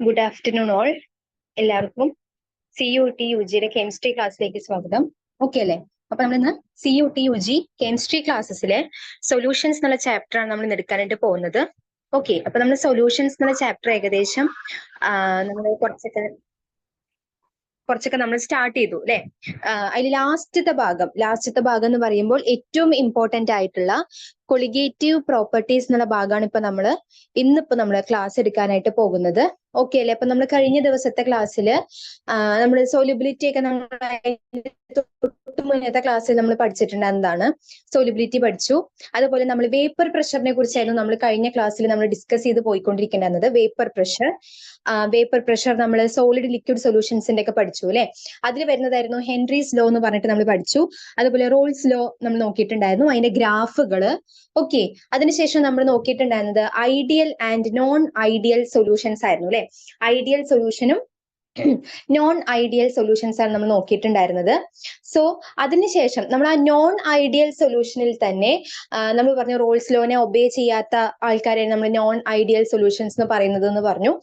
Good afternoon all. എല്ലാവർക്കും CUT UG chemistry ക്ലാസ്സിലേക്ക് സ്വാഗതം. ഓക്കെ അല്ലേ? അപ്പൊ നമ്മൾ ഇന്ന് CUT UG കെമിസ്ട്രി ക്ലാസ്സസിലെ സൊല്യൂഷൻസ് എന്നുള്ള ചാപ്റ്റർ ആണ് നമ്മൾ എടുക്കാനായിട്ട് പോകുന്നത്. ഓക്കെ, അപ്പൊ നമ്മൾ സൊല്യൂഷൻസ് എന്നുള്ള ചാപ്റ്റർ ഏകദേശം നമ്മൾ കുറച്ചൊക്കെ നമ്മൾ സ്റ്റാർട്ട് ചെയ്തു അല്ലെ. അതിൽ ലാസ്റ്റത്തെ ഭാഗം എന്ന് പറയുമ്പോൾ ഏറ്റവും ഇമ്പോർട്ടന്റ് ആയിട്ടുള്ള കൊളിഗേറ്റീവ് പ്രോപ്പർട്ടീസ് എന്നുള്ള ഭാഗമാണ് ഇന്നിപ്പോ നമ്മൾ ക്ലാസ് എടുക്കാനായിട്ട് പോകുന്നത്. ഓക്കെ അല്ലെ? അപ്പൊ നമ്മൾ കഴിഞ്ഞ ദിവസത്തെ ക്ലാസ്സിൽ നമ്മൾ സോലിബിലിറ്റി ഒക്കെ നമ്മൾ തൊട്ട് മുന്നത്തെ ക്ലാസ്സിൽ നമ്മൾ പഠിച്ചിട്ടുണ്ടായിരുന്നതാണ്. സോലിബിലിറ്റി പഠിച്ചു. അതുപോലെ നമ്മൾ വേപ്പർ പ്രഷറിനെ കുറിച്ചായിരുന്നു നമ്മൾ കഴിഞ്ഞ ക്ലാസ്സിൽ നമ്മൾ ഡിസ്കസ് ചെയ്ത് പോയിക്കൊണ്ടിരിക്കുന്നത്. വേപ്പർ പ്രഷർ നമ്മൾ സോളിഡ് ലിക്വിഡ് സൊല്യൂഷൻസിന്റെ ഒക്കെ പഠിച്ചു അല്ലെ. അതിൽ വരുന്നതായിരുന്നു ഹെൻറീസ് ലോ എന്ന് പറഞ്ഞിട്ട് നമ്മൾ പഠിച്ചു. അതുപോലെ റോൾസ് ലോ നമ്മൾ നോക്കിയിട്ടുണ്ടായിരുന്നു, അതിന്റെ ഗ്രാഫുകള്. ഓക്കെ, അതിനുശേഷം നമ്മൾ നോക്കിയിട്ടുണ്ടായിരുന്നത് ideal and non ideal solutions ആയിരുന്നു അല്ലെ. ഐഡിയൽ സൊല്യൂഷനും നോൺ ഐഡിയൽ സൊല്യൂഷൻസ് ആണ് നമ്മൾ നോക്കിയിട്ടുണ്ടായിരുന്നത്. സോ അതിനുശേഷം നമ്മൾ ആ നോൺ ഐഡിയൽ സൊല്യൂഷനിൽ തന്നെ നമ്മൾ പറഞ്ഞു റോൾസ് ലോനെ ഒബേ ചെയ്യാത്ത ആൾക്കാരെയാണ് നമ്മൾ നോൺ ഐഡിയൽ സൊല്യൂഷൻസ് എന്ന് പറയുന്നത് എന്ന് പറഞ്ഞു.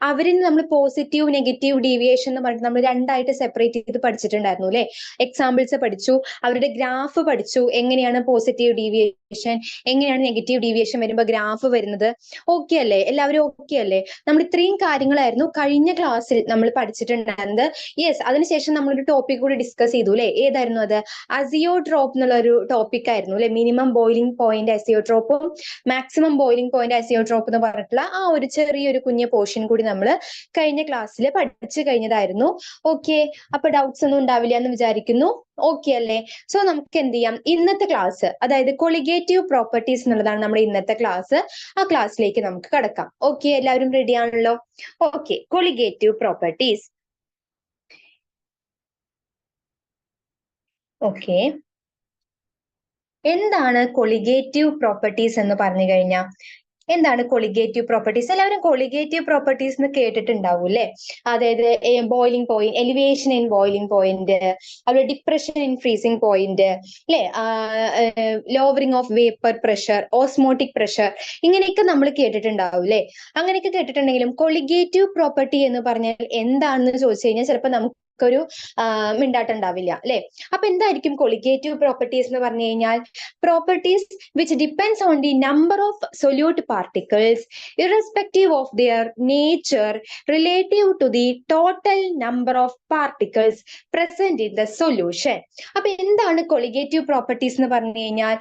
അവരിൽ നമ്മൾ പോസിറ്റീവ് നെഗറ്റീവ് ഡീവിയേഷൻ എന്ന് പറഞ്ഞിട്ട് നമ്മൾ രണ്ടായിട്ട് സെപ്പറേറ്റ് ചെയ്ത് പഠിച്ചിട്ടുണ്ടായിരുന്നു അല്ലെ. എക്സാമ്പിൾസ് പഠിച്ചു, അവരുടെ ഗ്രാഫ് പഠിച്ചു, എങ്ങനെയാണ് പോസിറ്റീവ് ഡീവിയേഷൻ, എങ്ങനെയാണ് നെഗറ്റീവ് ഡീവിയേഷൻ വരുമ്പോൾ ഗ്രാഫ് വരുന്നത്. ഓക്കെ അല്ലേ? എല്ലാവരും ഓക്കെ അല്ലേ? നമ്മൾ ഇത്രയും കാര്യങ്ങളായിരുന്നു കഴിഞ്ഞ ക്ലാസ്സിൽ നമ്മൾ പഠിച്ചിട്ടുണ്ടായിരുന്നത്. യെസ്, അതിനുശേഷം നമ്മളൊരു ടോപ്പിക് കൂടി ഡിസ്കസ് ചെയ്തു അല്ലെ. ഏതായിരുന്നു അത്? അസിയോട്രോപ്പ് എന്നുള്ള ഒരു ടോപ്പിക് ആയിരുന്നു അല്ലെ. മിനിമം ബോയിലിംഗ് പോയിന്റ് അസിയോട്രോപ്പും മാക്സിമം ബോയിലിംഗ് പോയിന്റ് അസിയോട്രോപ്പ് എന്ന് പറഞ്ഞിട്ടുള്ള ആ ഒരു ചെറിയൊരു കുഞ്ഞു പോർഷൻ കൂടി നമ്മൾ കഴിഞ്ഞ ക്ലാസ്സിൽ പഠിച്ചു കഴിഞ്ഞതായിരുന്നു. ഓക്കെ, അപ്പൊ ഡൗട്ട്സ് ഒന്നും ഉണ്ടാവില്ല എന്ന് വിചാരിക്കുന്നു. ഓക്കെ അല്ലേ? സോ നമുക്ക് എന്ത് ചെയ്യാം, ഇന്നത്തെ ക്ലാസ് അതായത് കൊളിഗേറ്റീവ് പ്രോപ്പർട്ടീസ് എന്നുള്ളതാണ് നമ്മുടെ ഇന്നത്തെ ക്ലാസ്. ആ ക്ലാസ്സിലേക്ക് നമുക്ക് കടക്കാം. ഓക്കെ, എല്ലാവരും റെഡി ആണല്ലോ? Okay, colligative properties. ഓക്കെ, എന്താണ് കൊളിഗേറ്റീവ് പ്രോപ്പർട്ടീസ് എന്ന് പറഞ്ഞു കഴിഞ്ഞാൽ? എന്താണ് കൊളിഗേറ്റീവ് പ്രോപ്പർട്ടീസ്? എല്ലാവരും കൊളിഗേറ്റീവ് പ്രോപ്പർട്ടീസ് എന്ന് കേട്ടിട്ടുണ്ടാവും അല്ലെ. അതായത് boiling point, elevation in boiling point, അതുപോലെ ഡിപ്രഷൻ ഇൻ ഫ്രീസിംഗ് പോയിന്റ് അല്ലെ, lowering of vapour pressure, osmotic pressure, ഇങ്ങനെയൊക്കെ നമ്മൾ കേട്ടിട്ടുണ്ടാവും അല്ലെ. അങ്ങനെയൊക്കെ കേട്ടിട്ടുണ്ടെങ്കിലും കൊളിഗേറ്റീവ് പ്രോപ്പർട്ടി എന്ന് പറഞ്ഞാൽ എന്താണെന്ന് ചോദിച്ചു കഴിഞ്ഞാൽ ചിലപ്പോൾ നമുക്കൊരു മിണ്ടാട്ടുണ്ടാവില്ല അല്ലെ. അപ്പൊ എന്തായിരിക്കും കൊളിഗേറ്റീവ് പ്രോപ്പർട്ടീസ് എന്ന് പറഞ്ഞു കഴിഞ്ഞാൽ? Properties which depends on the number of solute particles irrespective of their nature relative to the total number of particles present in the solution. അപ്പൊ എന്താണ് കൊളിഗേറ്റീവ് പ്രോപ്പർട്ടീസ് എന്ന് പറഞ്ഞു കഴിഞ്ഞാൽ?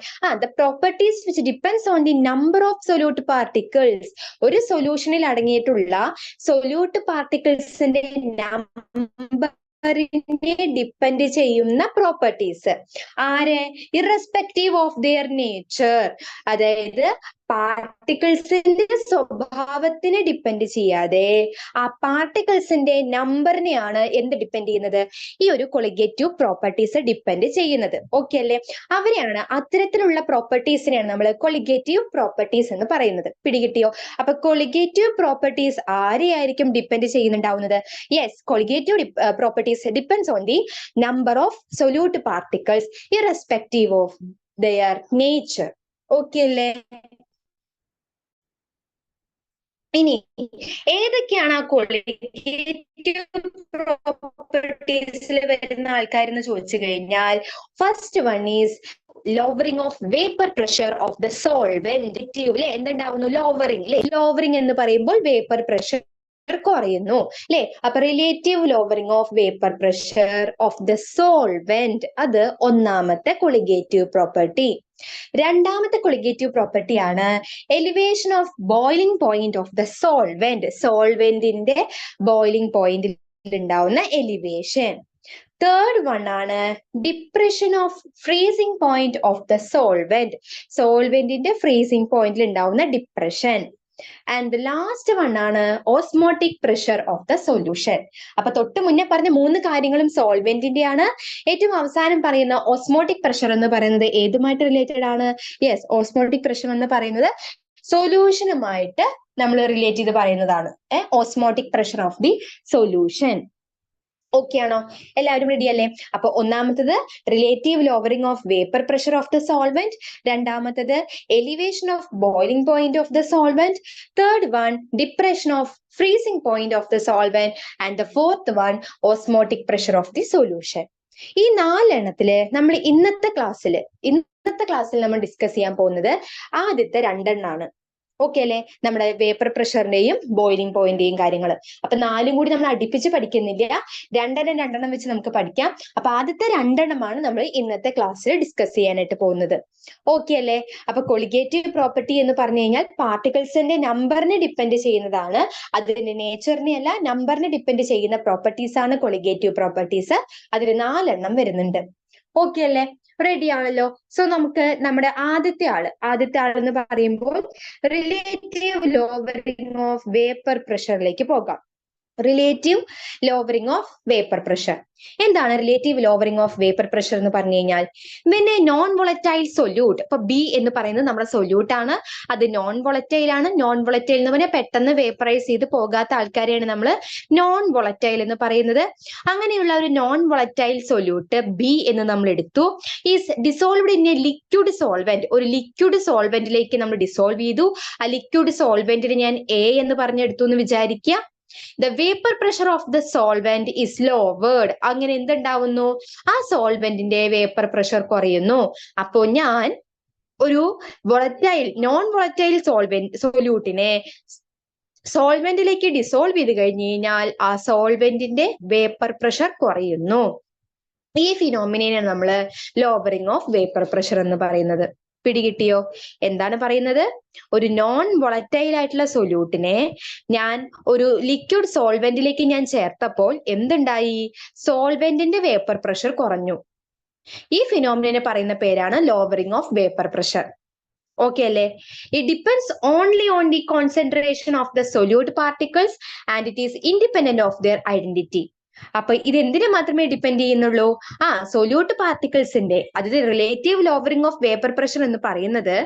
the properties which depends on the number of solute particles, ഒരു സൊല്യൂഷനിൽ അടങ്ങിയിട്ടുള്ള solute പാർട്ടിക്കിൾസിന്റെ number depend ചെയ്യുന്ന properties. ആര്? ഇറസ്പെക്റ്റീവ് ഓഫ് ദിയർ നേച്ചർ, അതായത് പാർട്ടിക്കിൾസിന്റെ സ്വഭാവത്തിനെ ഡിപ്പെൻഡ് ചെയ്യാതെ ആ പാർട്ടിക്കിൾസിന്റെ നമ്പറിനെയാണ് എന്ത് ഡിപ്പെൻഡ് ചെയ്യുന്നത്? ഈ ഒരു കൊളിഗേറ്റീവ് പ്രോപ്പർട്ടീസ് ഡിപ്പെൻഡ് ചെയ്യുന്നത്. ഓക്കെ അല്ലേ? അവരെയാണ്, അത്തരത്തിലുള്ള പ്രോപ്പർട്ടീസിനെയാണ് നമ്മൾ കൊളിഗേറ്റീവ് പ്രോപ്പർട്ടീസ് എന്ന് പറയുന്നത്. പിടികിട്ടിയോ? അപ്പൊ കൊളിഗേറ്റീവ് പ്രോപ്പർട്ടീസ് ആരെയായിരിക്കും ഡിപ്പെൻഡ് ചെയ്യുന്നുണ്ടാവുന്നത്? Yes, colligative properties depends on the number of solute particles irrespective of their nature. Okay അല്ലേ? ഇനി ഏതൊക്കെയാണ് ആ കൊളിഗേറ്റീവ് പ്രോപ്പർട്ടീസിൽ വരുന്ന ആൾക്കാരെന്ന് ചോദിച്ചു കഴിഞ്ഞാൽ, first one is lowering of vapour pressure of the solvent. അല്ലെ, എന്തുണ്ടാവുന്നു? ലോവറിംഗ് അല്ലെ. ലോവറിംഗ് എന്ന് പറയുമ്പോൾ വേപ്പർ പ്രഷർ കുറയുന്നു അല്ലെ. അപ്പൊ relative lowering of vapour pressure of the solvent, അത് ഒന്നാമത്തെ കൊളിഗേറ്റീവ് പ്രോപ്പർട്ടി. രണ്ടാമത്തെ കൊളിഗേറ്റീവ് പ്രോപ്പർട്ടി ആണ് elevation of boiling point of the solvent. സോൾവെന്റിന്റെ ബോയിലിംഗ് പോയിന്റിൽ ഉണ്ടാവുന്ന എലിവേഷൻ. തേർഡ് വൺ ആണ് depression of freezing point of the solvent. സോൾവെന്റിന്റെ ഫ്രീസിംഗ് പോയിന്റിൽ ഉണ്ടാവുന്ന depression. And the last one ആണ് osmotic pressure of the solution. അപ്പൊ തൊട്ട് മുന്നേ പറഞ്ഞ മൂന്ന് കാര്യങ്ങളും സോൾവെന്റിന്റെ ആണ്. ഏറ്റവും അവസാനം പറയുന്ന ഓസ്മോട്ടിക് പ്രഷർ എന്ന് പറയുന്നത് ഏതുമായിട്ട് റിലേറ്റഡ് ആണ്? യെസ്, ഓസ്മോട്ടിക് പ്രഷർ എന്ന് പറയുന്നത് സൊല്യൂഷനുമായിട്ട് നമ്മൾ റിലേറ്റ് ചെയ്ത് പറയുന്നതാണ്. Osmotic pressure of the solution. Okay ആണോ? എല്ലാവരും റെഡി അല്ലേ? അപ്പൊ ഒന്നാമത്തത് relative lowering of vapour pressure of the solvent, രണ്ടാമത്തത് elevation of boiling point of the solvent, third one depression of freezing point of the solvent, and the fourth one osmotic pressure of the solution. ഈ നാലെണ്ണത്തില് നമ്മൾ ഇന്നത്തെ ക്ലാസ്സിൽ നമ്മൾ discuss ചെയ്യാൻ പോകുന്നത് ആദ്യത്തെ രണ്ടെണ്ണാണ്. ഓക്കെ അല്ലെ? നമ്മുടെ വേപ്പർ പ്രഷറിന്റെയും ബോയിലിംഗ് പോയിന്റെയും കാര്യങ്ങൾ. അപ്പൊ നാലും കൂടി നമ്മൾ അടുപ്പിച്ച് പഠിക്കുന്നില്ല, രണ്ടെണ്ണം വെച്ച് നമുക്ക് പഠിക്കാം. അപ്പൊ ആദ്യത്തെ രണ്ടെണ്ണമാണ് നമ്മൾ ഇന്നത്തെ ക്ലാസ്സിൽ ഡിസ്കസ് ചെയ്യാനായിട്ട് പോകുന്നത്. ഓക്കെ അല്ലെ? അപ്പൊ കൊളിഗേറ്റീവ് പ്രോപ്പർട്ടി എന്ന് പറഞ്ഞു കഴിഞ്ഞാൽ പാർട്ടിക്കിൾസിന്റെ നമ്പറിനെ ഡിപ്പെൻഡ് ചെയ്യുന്നതാണ്. അതിന്റെ നേച്ചറിനെ അല്ല, നമ്പറിനെ ഡിപ്പെൻഡ് ചെയ്യുന്ന പ്രോപ്പർട്ടീസ് ആണ് കൊളിഗേറ്റീവ് പ്രോപ്പർട്ടീസ്. അതിൽ 4 വരുന്നുണ്ട്. ഓക്കെ അല്ലെ? റെഡി ആണല്ലോ? സോ നമുക്ക് നമ്മുടെ ആദ്യത്തെ ആള് എന്ന് പറയുമ്പോൾ റിലേറ്റീവ് ലോവറിംഗ് ഓഫ് വേപ്പർ പ്രഷറിലേക്ക് പോകാം. Relative lowering of vapour pressure. എന്താണ് relative lowering of vapour pressure എന്ന് പറഞ്ഞു കഴിഞ്ഞാൽ, when a non volatile solute, ഇപ്പൊ ബി എന്ന് പറയുന്നത് നമ്മുടെ സൊല്യൂട്ട് ആണ്, അത് നോൺ വോളറ്റൈൽ ആണ്. നോൺ വോളറ്റൈൽ എന്ന് പറഞ്ഞാൽ പെട്ടെന്ന് വേപ്പറൈസ് ചെയ്ത് പോകാത്ത ആൾക്കാരെയാണ് നമ്മൾ നോൺ വോളറ്റൈൽ എന്ന് പറയുന്നത്. അങ്ങനെയുള്ള ഒരു നോൺ വോളറ്റൈൽ സൊല്യൂട്ട് ബി എന്ന് നമ്മൾ എടുത്തു. Is dissolved in A liquid solvent. ഒരു ലിക്വിഡ് സോൾവെന്റിലേക്ക് നമ്മൾ ഡിസോൾവ് ചെയ്തു. ആ ലിക്വിഡ് സോൾവെന്റിന് ഞാൻ എ എന്ന് പറഞ്ഞെടുത്തു എന്ന് വിചാരിക്കുക. The vapor pressure of the solvent is lowered. അങ്ങനെ എന്തുണ്ടാവുന്നു? ആ സോൾവെന്റിന്റെ വേപ്പർ പ്രഷർ കുറയുന്നു. അപ്പോ ഞാൻ ഒരു നോൺ വോളറ്റൈൽ സൊല്യൂട്ടിനെ സോൾവെന്റിലേക്ക് ഡിസോൾവ് ചെയ്ത് കഴിഞ്ഞു കഴിഞ്ഞാൽ ആ സോൾവെന്റിന്റെ വേപ്പർ പ്രഷർ കുറയുന്നു. ഈ ഫിനോമിനയാണ് നമ്മൾ ലോവറിംഗ് ഓഫ് വേപ്പർ പ്രഷർ എന്ന് പറയുന്നത്. പിടികിട്ടിയോ? എന്താണ് പറയുന്നത്? ഒരു നോൺ വോളറ്റൈൽ ആയിട്ടുള്ള സൊല്യൂട്ടിനെ ഞാൻ ഒരു ലിക്വിഡ് സോൾവെന്റിലേക്ക് ഞാൻ ചേർത്തപ്പോൾ എന്തുണ്ടായി? സോൾവെന്റിന്റെ വേപ്പർ പ്രഷർ കുറഞ്ഞു. ഈ ഫിനോമിനനെ പറയുന്ന പേരാണ് lowering of vapour pressure. Okay അല്ലേ? It depends only on the concentration of the solute particles and it is independent of their identity. അപ്പൊ ഇത് എന്തിനെ മാത്രമേ ഡിപ്പെൻഡ് ചെയ്യുന്നുള്ളൂ? സൊല്യൂട്ട് പാർട്ടിക്കിൾസിന്റെ, അതായത് relative lowering of vapour pressure എന്ന് പറയുന്നത്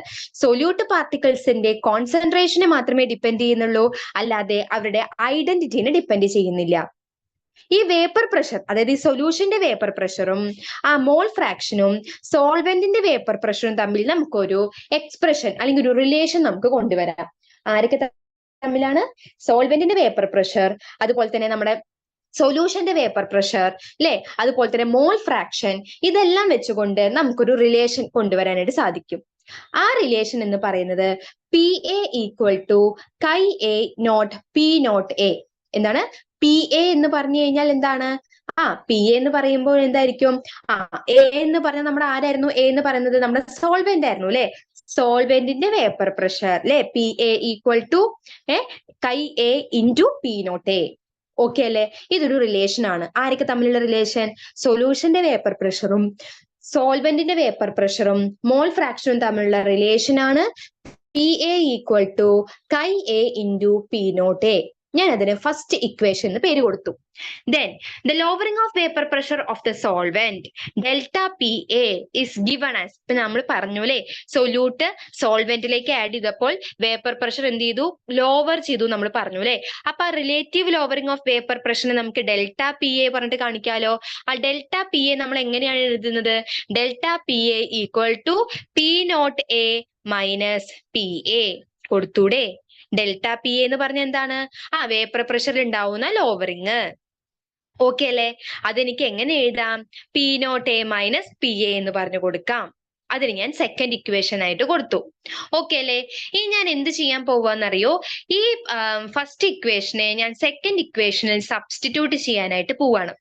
സൊല്യൂട്ട് പാർട്ടിക്കിൾസിന്റെ കോൺസെൻട്രേഷനെ മാത്രമേ ഡിപ്പെൻഡ് ചെയ്യുന്നുള്ളൂ, അല്ലാതെ അവരുടെ ഐഡന്റിറ്റിനെ ഡിപ്പെൻഡ് ചെയ്യുന്നില്ല. ഈ വേപ്പർ പ്രഷർ, അതായത് ഈ സൊല്യൂഷന്റെ വേപ്പർ പ്രഷറും ആ മോൾ ഫ്രാക്ഷനും സോൾവെന്റിന്റെ വേപ്പർ പ്രഷറും തമ്മിൽ നമുക്കൊരു എക്സ്പ്രഷൻ അല്ലെങ്കിൽ ഒരു റിലേഷൻ നമുക്ക് കൊണ്ടുവരാം. ആരൊക്കെ തമ്മിലാണ്? സോൾവെന്റിന്റെ വേപ്പർ പ്രഷർ, അതുപോലെ തന്നെ നമ്മുടെ സൊല്യൂഷന്റെ വേപ്പർ പ്രഷർ, അല്ലെ? അതുപോലെ തന്നെ മോൾ ഫ്രാക്ഷൻ. ഇതെല്ലാം വെച്ചുകൊണ്ട് നമുക്കൊരു റിലേഷൻ കൊണ്ടുവരാനായിട്ട് സാധിക്കും. ആ റിലേഷൻ എന്ന് പറയുന്നത് P A equal to chi A not P not A. എന്താണ് പി എ എന്ന് പറഞ്ഞു കഴിഞ്ഞാൽ? എന്താണ്? പി എ എന്ന് പറയുമ്പോൾ എന്തായിരിക്കും? എ എന്ന് പറഞ്ഞാൽ നമ്മുടെ ആരായിരുന്നു? എ എന്ന് പറയുന്നത് നമ്മുടെ സോൾവെന്റ് ആയിരുന്നു, അല്ലെ? സോൾവെന്റിന്റെ വേപ്പർ പ്രഷർ, അല്ലെ? P A equal to chi A into P not A. Okay അല്ലെ? ഇതൊരു റിലേഷൻ ആണ്. ആരൊക്കെ തമ്മിലുള്ള റിലേഷൻ? സൊല്യൂഷന്റെ വേപ്പർ പ്രഷറും സോൾവെന്റിന്റെ വേപ്പർ പ്രഷറും മോൾ ഫ്രാക്ഷനും തമ്മിലുള്ള റിലേഷൻ ആണ് P A equal to chi A into P not A. ഞാൻ അതിന് ഫസ്റ്റ് ഇക്വേഷൻ എന്ന് പേര് കൊടുത്തു. Then the lowering of vapor pressure of the solvent delta PA is given as, ഇപ്പൊ നമ്മൾ പറഞ്ഞു അല്ലെ, സൊല്യൂട്ട് സോൾവെന്റിലേക്ക് ആഡ് ചെയ്തപ്പോൾ വേപ്പർ പ്രഷർ എന്ത് ചെയ്തു? ലോവർ ചെയ്തു നമ്മൾ പറഞ്ഞു അല്ലെ. അപ്പൊ റിലേറ്റീവ് ലോവറിംഗ് ഓഫ് വേപ്പർ പ്രഷറിനെ നമുക്ക് ഡെൽറ്റ പി എ പറഞ്ഞിട്ട് കാണിക്കാലോ. ആ ഡെൽറ്റ പി എ നമ്മൾ എങ്ങനെയാണ് എഴുതുന്നത്? Delta P A equal to P not A minus P A കൊടുത്തൂടെ? ഡെൽറ്റ പി എന്ന് പറഞ്ഞ എന്താണ്? വേപ്പർ പ്രഷർ ഉണ്ടാവുന്ന ലോവറിങ്. ഓക്കെ അല്ലെ? അതെനിക്ക് എങ്ങനെ എഴുതാം? P not A minus P A എന്ന് പറഞ്ഞു കൊടുക്കാം. അതിന് ഞാൻ സെക്കൻഡ് ഇക്വേഷൻ ആയിട്ട് കൊടുത്തു. ഓക്കെ അല്ലെ? ഇനി ഞാൻ എന്ത് ചെയ്യാൻ പോവാന്നറിയോ? ഈ ഫസ്റ്റ് ഇക്വേഷനെ ഞാൻ സെക്കൻഡ് ഇക്വേഷനിൽ സബ്സ്റ്റിറ്റ്യൂട്ട് ചെയ്യാനായിട്ട് പോവാണ്.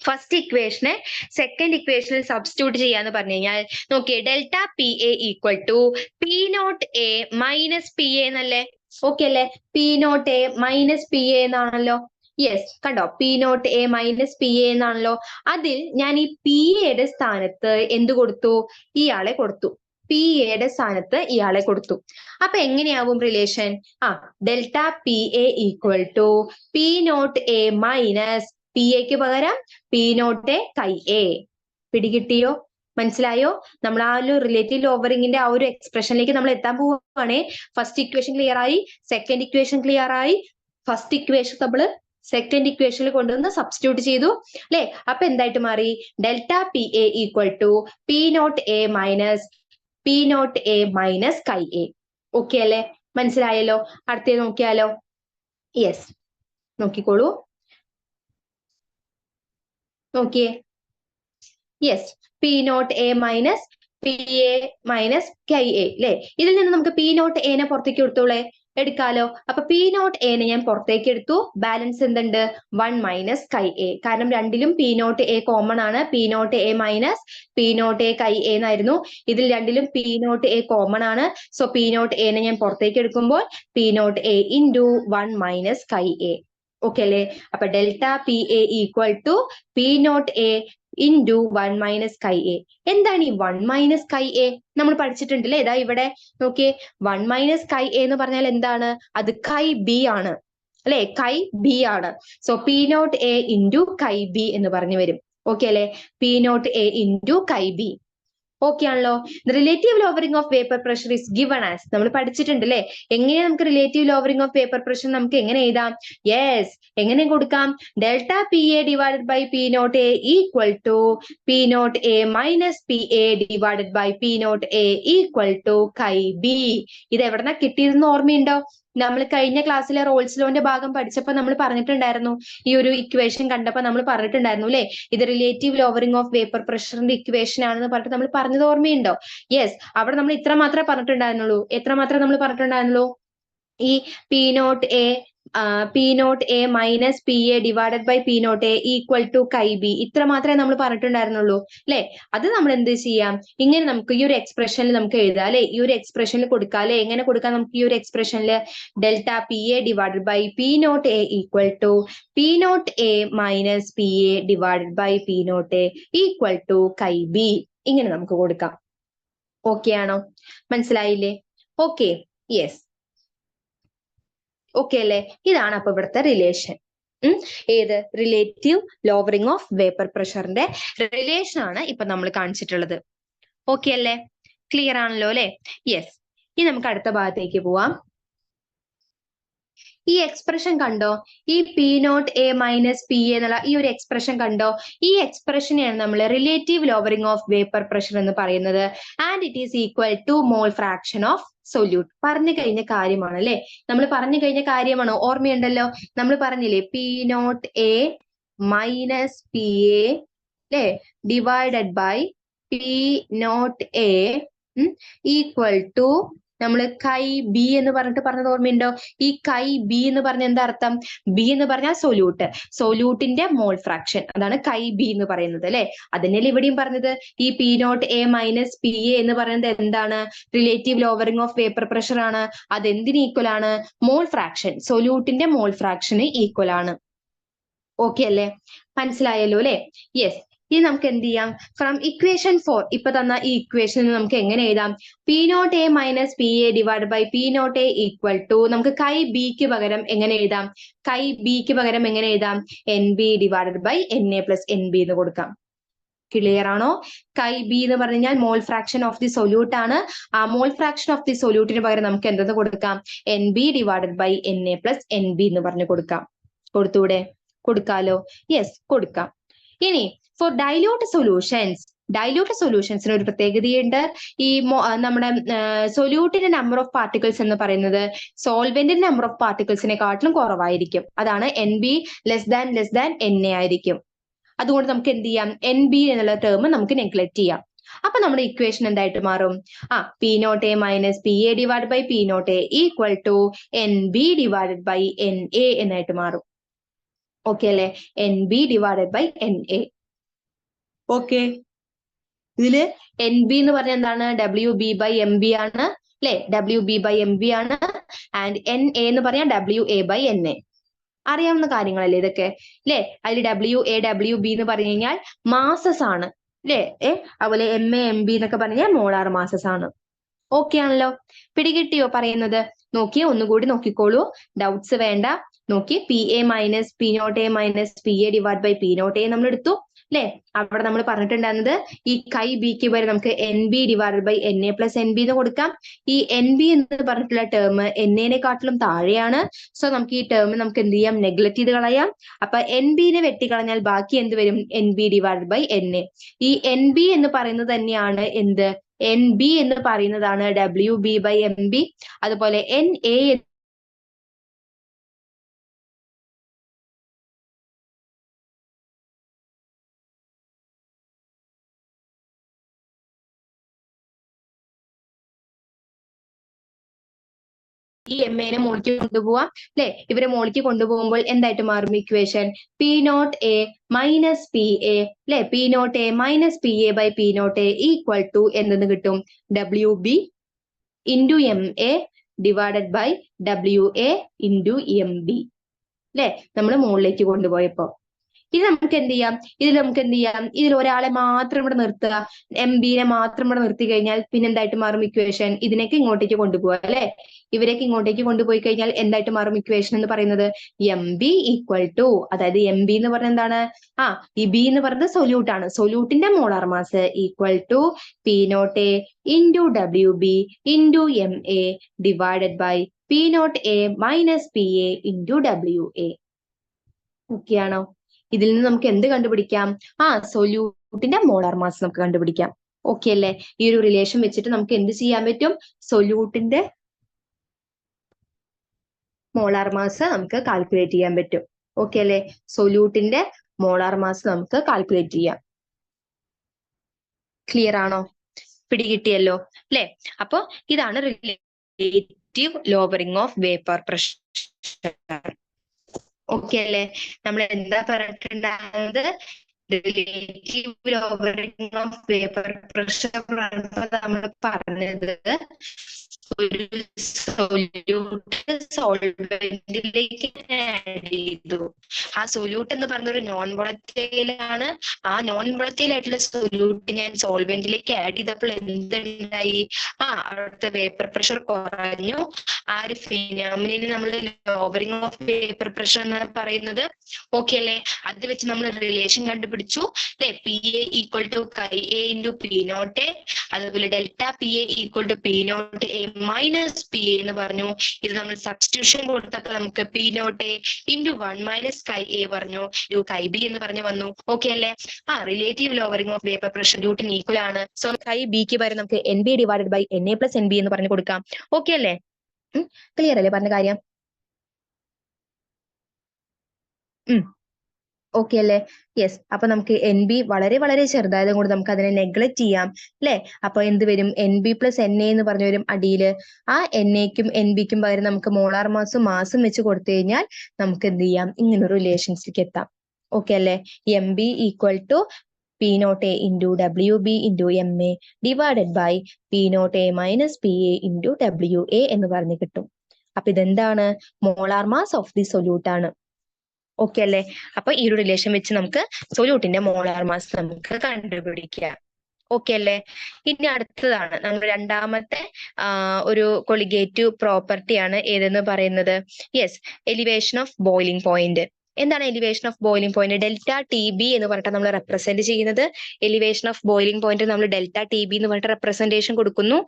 ഫസ്റ്റ് ഇക്വേഷനെ സെക്കൻഡ് ഇക്വേഷനിൽ സബ്സ്റ്റിറ്റ്യൂട്ട് ചെയ്യാന്ന് പറഞ്ഞു കഴിഞ്ഞാൽ നോക്കിയേ, delta P A equal to P not A minus P A എന്നല്ലേ? ഓക്കെ അല്ലെ? P not A minus P A എന്നാണല്ലോ. യെസ്, കണ്ടോ? P not A minus P A എന്നാണല്ലോ. അതിൽ ഞാൻ ഈ പി എയുടെ സ്ഥാനത്ത് എന്ത് കൊടുത്തു? ഇയാളെ കൊടുത്തു. പി എയുടെ സ്ഥാനത്ത് ഇയാളെ കൊടുത്തു. അപ്പൊ എങ്ങനെയാവും relation? Delta P A equal to P not A minus P എക്ക് പകരം P not A chi A. പിടികിട്ടിയോ? മനസ്സിലായോ? നമ്മൾ ആ ഒരു റിലേറ്റീവ് ലോവറിംഗിന്റെ ആ ഒരു എക്സ്പ്രഷനിലേക്ക് നമ്മൾ എത്താൻ പോവുകയാണേ. ഫസ്റ്റ് ഇക്വേഷൻ ക്ലിയർ ആയി, സെക്കൻഡ് ഇക്വേഷൻ ക്ലിയർ ആയി. ഫസ്റ്റ് ഇക്വേഷൻ നമ്മൾ സെക്കൻഡ് ഇക്വേഷനിൽ കൊണ്ടുവന്ന് സബ്സ്റ്റിറ്റ്യൂട്ട് ചെയ്തു അല്ലെ. അപ്പൊ എന്തായിട്ട് മാറി? Delta P A equal to P not A minus P not A minus chi A. Okay അല്ലെ? മനസ്സിലായല്ലോ? അടുത്തത് നോക്കിയാലോ? യെസ്, നോക്കിക്കോളൂ. നോക്കിയേ. Yes, P not A minus P A minus chi A അല്ലെ. ഇതിൽ നിന്ന് നമുക്ക് പി നോട്ട് എനെ പുറത്തേക്ക് എടുത്തോളെ, എടുക്കാലോ. അപ്പൊ പി നോട്ട് എനെ ഞാൻ പുറത്തേക്ക് എടുത്തു. ബാലൻസ് എന്തുണ്ട്? 1 മൈനസ് കൈ എ. കാരണം രണ്ടിലും പി നോട്ട് എ കോമൺ ആണ്. P not A minus P not A chi A എന്നായിരുന്നു. ഇതിൽ രണ്ടിലും പി നോട്ട് എ കോമൺ ആണ്. സോ പി നോട്ട് എനെ ഞാൻ പുറത്തേക്ക് എടുക്കുമ്പോൾ P not A into 1 minus chi A. Okay അല്ലേ? അപ്പൊ delta P A equal to P not A into 1 minus chi A. എന്താണ് ഈ 1 മൈനസ് കൈ എ? നമ്മൾ പഠിച്ചിട്ടുണ്ട് അല്ലേ? ഇതാ ഇവിടെ നോക്കിയേ, 1 മൈനസ് കൈ എ എന്ന് പറഞ്ഞാൽ എന്താണ്? അത് കൈ ബി ആണ് അല്ലെ, കൈ ബി ആണ്. So P not A into chi B എന്ന് പറഞ്ഞു വരും. ഓക്കെ അല്ലെ? P not A into chi B. Okay ആണല്ലോ. Relative lowering of vapour pressure is given as, നമ്മൾ പഠിച്ചിട്ടുണ്ട് അല്ലെ? എങ്ങനെ നമുക്ക് relative lowering of vapour pressure നമുക്ക് എങ്ങനെ എഴുതാം? യെസ്, എങ്ങനെ കൊടുക്കാം? Delta P A divided by P not A equal to P not A minus P A divided by P not A equal to chi B. ഇത് എവിടെന്നാ കിട്ടിയതെന്ന് ഓർമ്മയുണ്ടോ? നമ്മൾ കഴിഞ്ഞ ക്ലാസ്സിലെ റോൾസ് ലോന്റെ ഭാഗം പഠിച്ചപ്പോൾ നമ്മൾ പറഞ്ഞിട്ടുണ്ടായിരുന്നു, ഈ ഒരു ഇക്വേഷൻ കണ്ടപ്പോൾ നമ്മൾ പറഞ്ഞിട്ടുണ്ടായിരുന്നു അല്ലെ, ഇത് റിലേറ്റീവ് ലോവറിംഗ് ഓഫ് വേപ്പർ പ്രഷറിന്റെ ഇക്വേഷൻ ആണെന്ന് പറഞ്ഞിട്ട് നമ്മൾ പറഞ്ഞത് ഓർമ്മയുണ്ടോ? യെസ്, അവിടെ നമ്മൾ ഇത്ര മാത്രമേ പറഞ്ഞിട്ടുണ്ടായിരുന്നുള്ളൂ. എത്ര മാത്രമേ നമ്മൾ പറഞ്ഞിട്ടുണ്ടായിരുന്നുള്ളൂ? ഈ P not A minus P A divided by P not A equal to chi B, ഇത്ര മാത്രമേ നമ്മൾ പറഞ്ഞിട്ടുണ്ടായിരുന്നുള്ളൂ അല്ലെ. അത് നമ്മൾ എന്ത് ചെയ്യാം? ഇങ്ങനെ നമുക്ക് ഈ ഒരു എക്സ്പ്രഷനിൽ നമുക്ക് എഴുതാം അല്ലെ, ഈ ഒരു എക്സ്പ്രഷനിൽ കൊടുക്കാം അല്ലെ. എങ്ങനെ കൊടുക്കാം നമുക്ക് ഈ ഒരു എക്സ്പ്രഷനിൽ? Delta P A divided by P not A equal to P not A minus P A divided by P not A equal to chi B. ഇങ്ങനെ നമുക്ക് കൊടുക്കാം. ഓക്കെ ആണോ? മനസ്സിലായില്ലേ? ഓക്കെ, യെസ്, ഓക്കെ അല്ലേ? ഇതാണ് അപ്പൊ ഇവിടുത്തെ റിലേഷൻ. ഏത്? റിലേറ്റീവ് ലോവറിംഗ് ഓഫ് വേപ്പർ പ്രഷറിന്റെ റിലേഷൻ ആണ് ഇപ്പൊ നമ്മൾ കാണിച്ചിട്ടുള്ളത്. ഓക്കെ അല്ലേ? ക്ലിയർ ആണല്ലോ അല്ലെ? യെസ്, ഇനി നമുക്ക് അടുത്ത ഭാഗത്തേക്ക് പോവാം. ഈ എക്സ്പ്രഷൻ കണ്ടോ? ഈ P not A minus P A എന്നുള്ള ഈ ഒരു എക്സ്പ്രഷൻ കണ്ടോ? ഈ എക്സ്പ്രഷനെയാണ് നമ്മൾ relative lowering of vapour pressure എന്ന് പറയുന്നത്. And it is equal to mole fraction of solute. പറഞ്ഞു കഴിഞ്ഞ കാര്യമാണ് അല്ലെ, നമ്മൾ പറഞ്ഞു കഴിഞ്ഞ കാര്യമാണോ? ഓർമ്മയുണ്ടല്ലോ, നമ്മൾ പറഞ്ഞില്ലേ P not A minus P A അല്ലെ divided by P not A equal to നമ്മൾ കൈ ബി എന്ന് പറഞ്ഞിട്ട് പറഞ്ഞത് ഓർമ്മയുണ്ടോ? ഈ കൈ ബി എന്ന് പറഞ്ഞ എന്താ അർത്ഥം? ബി എന്ന് പറഞ്ഞാൽ സൊല്യൂട്ട്, സൊല്യൂട്ടിന്റെ മോൾ ഫ്രാക്ഷൻ, അതാണ് കൈ ബി എന്ന് പറയുന്നത് അല്ലെ. അതിനല്ലേ ഇവിടെയും പറഞ്ഞത് ഈ P not A minus P A എന്ന് പറയുന്നത് എന്താണ്? Relative lowering of vapour pressure ആണ്. അത് എന്തിന് ഈക്വൽ ആണ്? മോൾ ഫ്രാക്ഷൻ, സൊല്യൂട്ടിന്റെ മോൾ ഫ്രാക്ഷന് ഈക്വൽ ആണ്. ഓക്കെ അല്ലേ? മനസ്സിലായല്ലോ അല്ലെ? യെസ്, ഇനി നമുക്ക് എന്ത് ചെയ്യാം? ഫ്രം ഇക്വേഷൻ 4 ഇപ്പൊ തന്ന ഈ ഇക്വേഷൻ നമുക്ക് എങ്ങനെ എഴുതാം? P not A minus P A divide by P not A equal to നമുക്ക് കൈ ബിക്ക് പകരം എങ്ങനെ എഴുതാം? കൈ ബിക്ക് പകരം എങ്ങനെ എഴുതാം? N B divided by N A plus N B എന്ന് കൊടുക്കാം. ക്ലിയർ ആണോ? കൈ ബി എന്ന് പറഞ്ഞു കഴിഞ്ഞാൽ mole fraction of the solute ആണ്. ആ മോൾ ഫ്രാക്ഷൻ ഓഫ് ദി സൊല്യൂട്ടിന് പകരം നമുക്ക് എന്തെന്ന് കൊടുക്കാം? N B divided by N A plus N B എന്ന് പറഞ്ഞു കൊടുക്കാം. കൊടുത്തൂടെ? കൊടുക്കാലോ. യെസ്, കൊടുക്കാം. ഇനി ഫോർ ഡൈല്യൂട്ട് സൊല്യൂഷൻസിന് ഒരു പ്രത്യേകതയുണ്ട്. ഈ നമ്മുടെ സൊല്യൂട്ടിന്റെ നമ്പർ ഓഫ് പാർട്ടിക്കിൾസ് എന്ന് പറയുന്നത് സോൾവെന്റിന്റെ നമ്പർ ഓഫ് പാർട്ടിക്കിൾസിനെക്കാട്ടിലും കുറവായിരിക്കും. അതാണ് N B less than N A ആയിരിക്കും. അതുകൊണ്ട് നമുക്ക് എന്ത് ചെയ്യാം? എൻ ബി എന്നുള്ള ടേം നമുക്ക് നെഗ്ലക്ട് ചെയ്യാം. അപ്പൊ നമ്മുടെ ഇക്വേഷൻ എന്തായിട്ട് മാറും? P not A minus P A divide by P not A equal to N B divided by N A എന്നായിട്ട് മാറും. ഓക്കെ അല്ലെ? N B divided by N A. Okay, ഇതില് എൻ ബി എന്ന് പറഞ്ഞാൽ എന്താണ്? W B by M B ആണ് അല്ലെ, W B by M B ആണ്. ആൻഡ് എൻ എ എന്ന് പറഞ്ഞാൽ W A by N A. അറിയാവുന്ന കാര്യങ്ങളല്ലേ ഇതൊക്കെ അല്ലെ? അതിൽ ഡബ്ല്യു എ ഡബ്ല്യു ബി എന്ന് പറഞ്ഞു കഴിഞ്ഞാൽ മാസസ് ആണ് അല്ലെ. അതുപോലെ എം എ എം ബി എന്നൊക്കെ പറഞ്ഞാൽ മോളാർ മാസസ് ആണ്. ഓക്കെ ആണല്ലോ? പിടികിട്ടിയോ പറയുന്നത്? നോക്കിയേ, ഒന്നുകൂടി നോക്കിക്കോളൂ, ഡൗട്ട്സ് വേണ്ട. നോക്കി, P A minus P not A minus P A divide by P not A നമ്മൾ എടുത്തു അല്ലെ? അവിടെ നമ്മൾ പറഞ്ഞിട്ടുണ്ടായിരുന്നത് ഈ കൈ ബിക്ക് വരെ നമുക്ക് NB divided by NA plus NB എന്ന് കൊടുക്കാം. ഈ NB എന്ന് പറഞ്ഞിട്ടുള്ള ടേം NAനെക്കാട്ടിലും താഴെയാണ്. സോ നമുക്ക് ഈ ടേം നമുക്ക് എന്ത് ചെയ്യാം? നെഗ്ലക്ട് ചെയ്ത് കളയാം. അപ്പൊ NBനെ വെട്ടിക്കളഞ്ഞാൽ ബാക്കി എന്ത് വരും? NB divided by NA. ഈ NB എന്ന് പറയുന്നത് തന്നെയാണ് എന്ത്? NB എന്ന് പറയുന്നതാണ് WB ബൈ MB. അതുപോലെ NA ഈ MAനെ മോളിലേക്ക് കൊണ്ടുപോവാം അല്ലെ? ഇവരെ മോളിലേക്ക് കൊണ്ടുപോകുമ്പോൾ എന്തായിട്ട് മാറും ഇക്വേഷൻ? P0A മൈനസ് PA അല്ലെ? P0A minus PA by P0A equal to എന്തെന്ന് കിട്ടും? WB into MA divided by WA into MB അല്ലെ? നമ്മൾ മുകളിലേക്ക് കൊണ്ടുപോയപ്പോ ഇത് നമുക്ക് എന്ത് ചെയ്യാം? ഇതിൽ ഒരാളെ മാത്രം ഇവിടെ നിർത്തുക, MBനെ മാത്രം ഇവിടെ നിർത്തി കഴിഞ്ഞാൽ പിന്നെ എന്തായിട്ട് മാറും ഇക്വേഷൻ? ഇതിനേക്ക് ഇങ്ങോട്ടേക്ക് കൊണ്ടുപോകുക അല്ലെ? ഇവരേക്ക് ഇങ്ങോട്ടേക്ക് കൊണ്ടുപോയി കഴിഞ്ഞാൽ എന്തായിട്ട് മാറും ഇക്വേഷൻ എന്ന് പറയുന്നത്? MB ഈക്വൽ ടു, അതായത് MB എന്ന് പറഞ്ഞ എന്താണ്? ഈ B എന്ന് പറയുന്നത് സൊല്യൂട്ട് ആണ്. സൊല്യൂട്ടിന്റെ molar mass equal to P0A into WB into MA divided by P0A minus PA into WA. Okay ആണോ? ഇതിൽ നിന്ന് നമുക്ക് എന്ത് കണ്ടുപിടിക്കാം? സൊല്യൂട്ടിന്റെ മോളാർ മാസ് നമുക്ക് കണ്ടുപിടിക്കാം. ഓക്കെ അല്ലേ? ഈ ഒരു റിലേഷൻ വെച്ചിട്ട് നമുക്ക് എന്ത് ചെയ്യാൻ പറ്റും? സൊല്യൂട്ടിന്റെ മോളാർ മാസ് നമുക്ക് കാൽക്കുലേറ്റ് ചെയ്യാൻ പറ്റും. ഓക്കെ അല്ലേ? സൊല്യൂട്ടിന്റെ മോളാർ മാസ് നമുക്ക് കാൽക്കുലേറ്റ് ചെയ്യാം. ക്ലിയർ ആണോ? പിടികിട്ടിയല്ലോ അല്ലെ? അപ്പൊ ഇതാണ് relative lowering of vapour pressure. Okay അല്ലേ? നമ്മൾ എന്താ പറഞ്ഞിട്ടുണ്ടാകുന്നത്? Relative lowering of vapour pressure നമ്മൾ പറഞ്ഞത് ഒരു സൊല്യൂട്ട് സോൾവെന്റിലേക്ക് ആഡ് ചെയ്തു. ആ സൊല്യൂട്ട് എന്ന് പറഞ്ഞ ഒരു നോൺ വോളറ്റൈലാണ്. ആ നോൺ വോളറ്റൈൽ ആയിട്ടുള്ള സൊല്യൂട്ട് ഞാൻ സോൾവെന്റിലേക്ക് ആഡ് ചെയ്തപ്പോൾ എന്തുണ്ടായി? അവിടുത്തെ വേപ്പർ പ്രഷർ കുറഞ്ഞു. ആ ഒരു ഫിനോമിനൽ നമ്മൾ ലോവറിംഗ് ഓഫ് വേപ്പർ പ്രഷർ എന്നാണ് പറയുന്നത്. ഓക്കെ അല്ലേ? അത് വെച്ച് നമ്മൾ റിലേഷൻ കണ്ടുപിടിച്ചു അല്ലെ? PA equal to KA into P0A. അതുപോലെ delta PA equal to P0A minus PA എന്ന് പറഞ്ഞു. ഇത് നമ്മൾ സബ്സ്റ്റിറ്റ്യൂഷൻ കൊടുത്തപ്പോൾ നമുക്ക് P0A ഇൻറ്റു 1 മൈനസ് KA പറഞ്ഞു. KB എന്ന് പറഞ്ഞു വന്നു. ഓക്കെ അല്ലേ? Relative lowering of vapour pressure സൊല്യൂട്ടിന് ഈക്വൽ ആണ്. സോ KBക്ക് പകരം നമുക്ക് NB divided by NA plus NB എന്ന് പറഞ്ഞു കൊടുക്കാം. ഓക്കെ അല്ലേ? ക്ലിയർ അല്ലേ പറഞ്ഞ കാര്യം? ഓക്കെ അല്ലേ? യെസ്. അപ്പൊ നമുക്ക് NB വളരെ വളരെ ചെറുതായത് കൊണ്ട് നമുക്ക് അതിനെ നെഗ്ലക്ട് ചെയ്യാം അല്ലെ? അപ്പൊ എന്ത് വരും? NB പ്ലസ് NA എന്ന് പറഞ്ഞു വരും അടിയില്. ആ NAക്കും NBക്കും പകരം നമുക്ക് മോളാർ മാസും വെച്ച് കൊടുത്തു കഴിഞ്ഞാൽ നമുക്ക് എന്ത് ചെയ്യാം? ഇങ്ങനൊരു റിലേഷൻസിലേക്ക് എത്താം. ഓക്കെ അല്ലേ? MB equal to P0A into WB into MA divided by P0A minus PA into WA എന്ന് പറഞ്ഞു കിട്ടും. അപ്പൊ ഇതെന്താണ്? Molar mass of the solute ആണ്. ഓക്കെ അല്ലേ? അപ്പൊ ഈ ഒരു റിലേഷൻ വെച്ച് നമുക്ക് സൊല്യൂട്ടിന്റെ മോളാർ മാസ് നമുക്ക് കണ്ടുപിടിക്കാം. ഓക്കെ അല്ലേ? ഇനി അടുത്തതാണ് നമ്മൾ രണ്ടാമത്തെ ഒരു കൊളിഗേറ്റീവ് പ്രോപ്പർട്ടിയാണ് ഏതെന്ന് പറയുന്നത്. Yes, elevation of boiling point. എന്താണ് elevation of boiling point? Delta TB എന്ന് പറഞ്ഞിട്ട് നമ്മൾ റെപ്രസെന്റ് ചെയ്യുന്നത്. എലിവേഷൻ ഓഫ് ബോയിലിംഗ് പോയിന്റ് നമ്മൾ ഡെൽറ്റ TB എന്ന് പറഞ്ഞിട്ട് റെപ്രസെന്റേഷൻ കൊടുക്കുന്നു.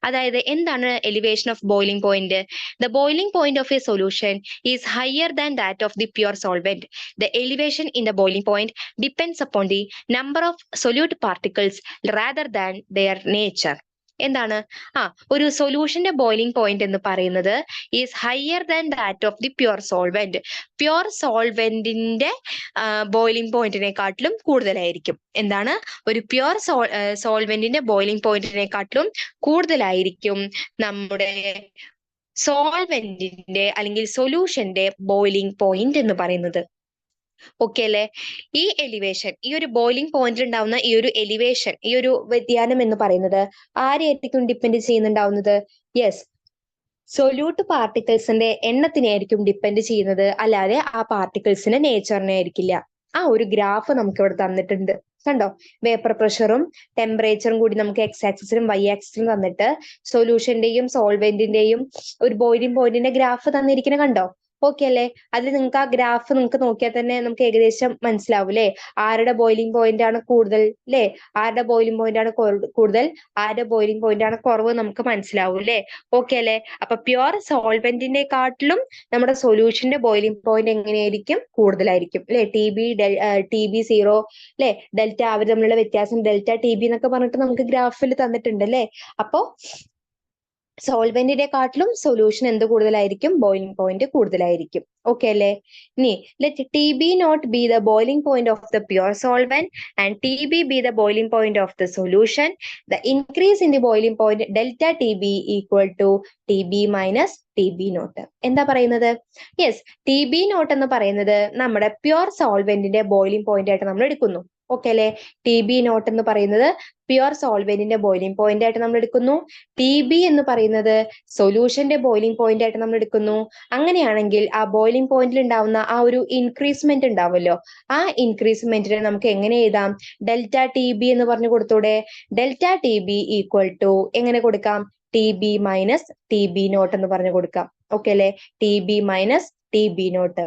അതായത് എന്താണ് elevation of boiling point? The boiling point of a solution is higher than that of the pure solvent. The elevation in the boiling point depends upon the number of solute particles rather than their nature. എന്താണ്? ഒരു സൊല്യൂഷന്റെ boiling point എന്ന് പറയുന്നത് is higher than that of the pure solvent. Pure സോൾവെന്റിന്റെ boiling പോയിന്റിനെക്കാട്ടിലും കൂടുതലായിരിക്കും. എന്താണ്? ഒരു pure സോൾവെന്റിന്റെ ബോയിലിംഗ് പോയിന്റിനെക്കാട്ടിലും കൂടുതലായിരിക്കും നമ്മുടെ സോൾവെന്റിന്റെ അല്ലെങ്കിൽ സൊല്യൂഷന്റെ ബോയിലിംഗ് പോയിന്റ് എന്ന് പറയുന്നത്. ഓക്കെ അല്ലേ? ഈ എലിവേഷൻ, ഈ ഒരു ബോയിലിംഗ് പോയിന്റിൽ ഉണ്ടാവുന്ന ഈ ഒരു എലിവേഷൻ, ഈ ഒരു വ്യതിയാനം എന്ന് പറയുന്നത് ആരെയായിരിക്കും ഡിപ്പെൻഡ് ചെയ്യുന്നുണ്ടാവുന്നത്? യെസ്, സൊല്യൂട്ട് പാർട്ടിക്കിൾസിന്റെ എണ്ണത്തിനായിരിക്കും ഡിപ്പെൻഡ് ചെയ്യുന്നത്, അല്ലാതെ ആ പാർട്ടിക്കിൾസിന്റെ നേച്ചറിനെ ആയിരിക്കില്ല. ഒരു ഗ്രാഫ് നമുക്ക് ഇവിടെ തന്നിട്ടുണ്ട്. കണ്ടോ? വേപ്പർ പ്രഷറും ടെമ്പറേച്ചറും കൂടി നമുക്ക് എക്സ് ആക്സിസിലും വൈ ആക്സിസിലും തന്നിട്ട് സൊല്യൂഷന്റെയും സോൾവെന്റിന്റെയും ഒരു ബോയിലിംഗ് പോയിന്റിന്റെ ഗ്രാഫ് തന്നിരിക്കുന്നത് കണ്ടോ? ഓക്കെ അല്ലേ? അതിൽ നിങ്ങൾക്ക് ആ ഗ്രാഫ് നിങ്ങൾക്ക് നോക്കിയാൽ തന്നെ നമുക്ക് ഏകദേശം മനസ്സിലാവും അല്ലേ? ആരുടെ ബോയിലിംഗ് പോയിന്റ് ആണ് കൂടുതൽ അല്ലേ? ആരുടെ ബോയിലിംഗ് പോയിന്റ് ആണ് കൂടുതൽ, ആരുടെ ബോയിലിംഗ് പോയിന്റ് ആണ് കുറവ് നമുക്ക് മനസ്സിലാവും അല്ലേ? ഓക്കെ അല്ലേ? അപ്പൊ പ്യുവർ സോൾവെന്റിനെ കാട്ടിലും നമ്മുടെ സൊല്യൂഷന്റെ ബോയിലിംഗ് പോയിന്റ് എങ്ങനെയായിരിക്കും? കൂടുതലായിരിക്കും അല്ലെ? TB 0 അല്ലെ? ഡെൽറ്റ അവർ തമ്മിലുള്ള വ്യത്യാസം ഡെൽറ്റ TB എന്നൊക്കെ പറഞ്ഞിട്ട് നമുക്ക് ഗ്രാഫിൽ തന്നിട്ടുണ്ട് അല്ലേ? അപ്പോ സോൾവെന്റിനെ കാട്ടിലും സൊല്യൂഷൻ എന്ത് കൂടുതലായിരിക്കും? ബോയിലിംഗ് പോയിന്റ് കൂടുതലായിരിക്കും. ഓക്കെ അല്ലേ? ഇനി let TB nought B the boiling point of the pure solvent and TB B the boiling point of the solution. The increase in the boiling point delta TB equal to TB minus TB nought. എന്താ പറയുന്നത്? Yes, TB not എന്ന് പറയുന്നത് നമ്മുടെ pure സോൾവെന്റിന്റെ boiling point ആയിട്ട് നമ്മൾ എടുക്കുന്നു. Okay അല്ലേ? TB നോട്ട് എന്ന് പറയുന്നത് പ്യുവർ സോൾവെന്റിന്റെ ബോയിലിംഗ് പോയിന്റ് ആയിട്ട് നമ്മൾ എടുക്കുന്നു. TB എന്ന് പറയുന്നത് സൊല്യൂഷന്റെ ബോയിലിംഗ് പോയിന്റ് ആയിട്ട് നമ്മൾ എടുക്കുന്നു. അങ്ങനെയാണെങ്കിൽ ആ ബോയിലിംഗ് പോയിന്റിൽ ഉണ്ടാവുന്ന ആ ഒരു ഇൻക്രീസ്മെന്റ് ഉണ്ടാവുമല്ലോ, ആ ഇൻക്രീസ്മെന്റിനെ നമുക്ക് എങ്ങനെ എഴുതാം? ഡെൽറ്റ TB എന്ന് പറഞ്ഞു കൊടുത്തൂടെ? ഡെൽറ്റ TB ഈക്വൽ ടു എങ്ങനെ കൊടുക്കാം? TB മൈനസ് TB നോട്ട് എന്ന് പറഞ്ഞു കൊടുക്കാം. ഓക്കെ അല്ലെ? TB minus TB nought.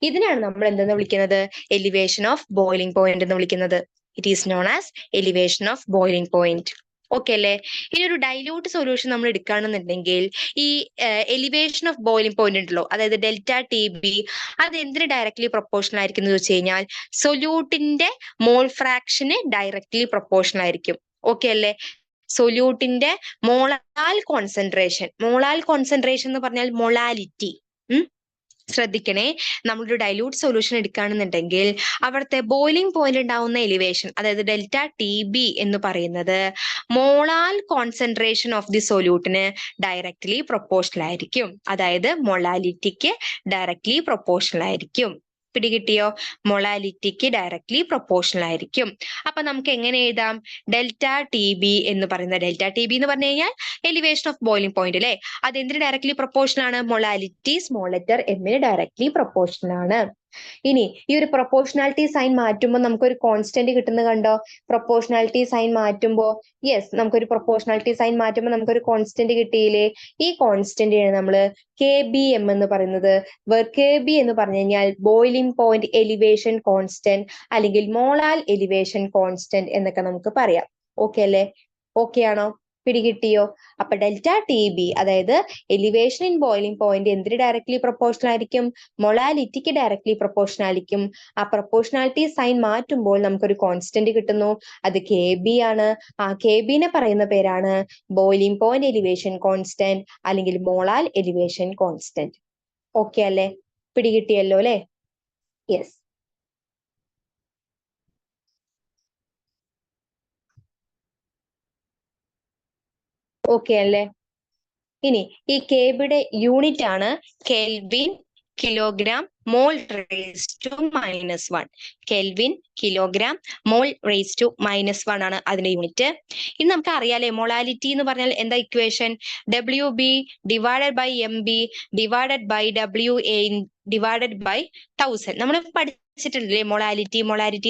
ഇതിനാണ് നമ്മൾ എന്തെന്ന് വിളിക്കുന്നത്? എലിവേഷൻ ഓഫ് ബോയിലിംഗ് പോയിന്റ് എന്ന് വിളിക്കുന്നത്. It is known as elevation of boiling point. Okay അല്ലേ? ഇനി ഒരു ഡൈല്യൂട്ട് സൊല്യൂഷൻ നമ്മൾ എടുക്കുകയാണെന്നുണ്ടെങ്കിൽ ഈ എലിവേഷൻ ഓഫ് ബോയിലിംഗ് പോയിന്റ് ഉണ്ടല്ലോ, അതായത് ഡെൽറ്റ TB, അത് എന്തിന് ഡയറക്ട്ലി പ്രൊപ്പോർഷണൽ ആയിരിക്കും എന്ന് വെച്ച് കഴിഞ്ഞാൽ സൊല്യൂട്ടിന്റെ മോൾ ഫ്രാക്ഷന് ഡയറക്ട്ലി പ്രൊപ്പോർഷണൽ ആയിരിക്കും. ഓക്കെ അല്ലേ? സൊല്യൂട്ടിന്റെ മോളാൽ കോൺസെൻട്രേഷൻ എന്ന് പറഞ്ഞാൽ മൊളാലിറ്റി. ശ്രദ്ധിക്കണേ, നമ്മളൊരു ഡൈല്യൂട്ട് സൊല്യൂഷൻ എടുക്കുകയാണെന്നുണ്ടെങ്കിൽ അവിടുത്തെ ബോയിലിംഗ് പോയിന്റ് ഉണ്ടാവുന്ന എലിവേഷൻ, അതായത് ഡെൽറ്റ TB എന്ന് പറയുന്നത് മോളാൽ കോൺസെൻട്രേഷൻ ഓഫ് ദി സൊല്യൂട്ടിന് ഡയറക്ട്ലി പ്രൊപ്പോർഷണൽ ആയിരിക്കും. അതായത് മൊളാലിറ്റിക്ക് ഡയറക്ട്ലി പ്രൊപ്പോർഷണൽ ആയിരിക്കും. പിടികിട്ടിയോ? മൊളാലിറ്റിക്ക് ഡയറക്ട്ലി പ്രൊപ്പോർഷണൽ ആയിരിക്കും. അപ്പൊ നമുക്ക് എങ്ങനെ എഴുതാം? ഡെൽറ്റ TB എന്ന് പറയുന്നത്, ഡെൽറ്റ TB എന്ന് പറഞ്ഞു കഴിഞ്ഞാൽ എലിവേഷൻ ഓഫ് ബോയിലിംഗ് പോയിന്റ് അല്ലെ? അത് എന്തിന് ഡയറക്ട്ലി പ്രൊപ്പോർഷണൽ ആണ്? മൊളാലിറ്റി സ്മോൾ ലെറ്റർ എമ്മിന് ഡയറക്ട്ലി പ്രൊപ്പോർഷണൽ ആണ്. ഇനി ഈ ഒരു പ്രൊപ്പോർഷണാലിറ്റി സൈൻ മാറ്റുമ്പോൾ നമുക്കൊരു കോൺസ്റ്റന്റ് കിട്ടുന്നത് കണ്ടോ? പ്രൊപ്പോർഷണാലിറ്റി സൈൻ മാറ്റുമ്പോൾ, യെസ്, നമുക്കൊരു പ്രൊപ്പോർഷണാലിറ്റി സൈൻ മാറ്റുമ്പോൾ നമുക്കൊരു കോൺസ്റ്റന്റ് കിട്ടിയില്ലേ? ഈ കോൺസ്റ്റന്റിനാണ് നമ്മൾ KBM എന്ന് പറയുന്നത്. KB എന്ന് പറഞ്ഞു കഴിഞ്ഞാൽ ബോയിലിംഗ് പോയിന്റ് എലിവേഷൻ കോൺസ്റ്റന്റ് അല്ലെങ്കിൽ മോളാൽ എലിവേഷൻ കോൺസ്റ്റന്റ് എന്നൊക്കെ നമുക്ക് പറയാം. ഓക്കെ അല്ലേ? ഓക്കെ ആണോ? പിടികിട്ടിയോ? അപ്പൊ ഡെൽറ്റ TB അതായത് എലിവേഷൻ ഇൻ ബോയിലിംഗ് പോയിന്റ് എന്തിന് ഡയറക്ട്ലി പ്രൊപ്പോർഷണൽ ആയിരിക്കും? മൊളാലിറ്റിക്ക് ഡയറക്ട്ലി പ്രൊപ്പോർഷണൽ ആയിരിക്കും. ആ പ്രൊപ്പോർഷണാലിറ്റി സൈൻ മാറ്റുമ്പോൾ നമുക്കൊരു കോൺസ്റ്റന്റ് കിട്ടുന്നു, അത് KB ആണ്. ആ KB നെ പറയുന്ന പേരാണ് ബോയിലിംഗ് പോയിന്റ് എലിവേഷൻ കോൺസ്റ്റന്റ് അല്ലെങ്കിൽ മോളാൽ എലിവേഷൻ കോൺസ്റ്റന്റ്. ഓക്കെ അല്ലേ? പിടികിട്ടിയല്ലോ അല്ലെ? യെസ്. ഓക്കെ അല്ലേ? ഇനി ഈ KBയുടെ യൂണിറ്റ് ആണ് kelvin kilogram mole raise to -1. Kelvin kilogram mole raise to -1 ആണ് അതിന്റെ യൂണിറ്റ്. ഇനി നമുക്ക് അറിയാലേ മൊളാലിറ്റി എന്ന് പറഞ്ഞാൽ എന്താ equation? WB divided by MB divided by WA divided by 1000. നമ്മൾ പഠിച്ചിട്ടില്ലേ മൊളാലിറ്റി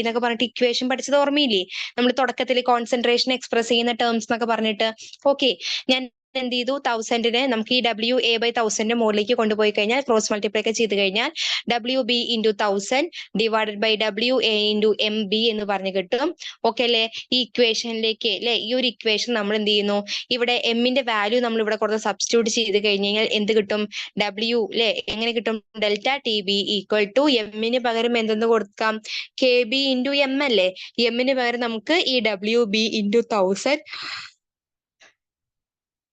എന്നൊക്കെ പറഞ്ഞിട്ട് ഇക്വേഷൻ പഠിച്ചത് ഓർമ്മയില്ലേ? നമ്മൾ തുടക്കത്തിൽ കോൺസെൻട്രേഷൻ എക്സ്പ്രസ് ചെയ്യുന്ന ടേംസ് എന്നൊക്കെ പറഞ്ഞിട്ട്. ഓക്കെ, ഞാൻ എന്ത് ചെയ്തു? 1000നെ നമുക്ക് ഈ WA/1000 മുകളിലേക്ക് കൊണ്ടുപോയി കഴിഞ്ഞാൽ ക്രോസ് മൾട്ടിപ്ലൈ ഒക്കെ ചെയ്ത് കഴിഞ്ഞാൽ WB × 1000 divided by WA × MB എന്ന് പറഞ്ഞു കിട്ടും. ഓക്കെ അല്ലേ? ഈ ഇക്വേഷനിലേക്ക് അല്ലെ, ഈ ഒരു ഇക്വേഷൻ നമ്മൾ എന്ത് ചെയ്യുന്നു? ഇവിടെ എമ്മിന്റെ വാല്യൂ നമ്മൾ ഇവിടെ കൊടുത്ത് സബ്സ്റ്റിറ്റ്യൂട്ട് ചെയ്ത് കഴിഞ്ഞ് കഴിഞ്ഞാൽ എന്ത് കിട്ടും? W അല്ലെ? എങ്ങനെ കിട്ടും? ഡെൽറ്റ TB ഈക്വൽ ടു എമ്മിന് പകരം എന്തെന്ന് കൊടുക്കാം? KB × M അല്ലേ? എമ്മിന് പകരം നമുക്ക് ഈ WB × 1000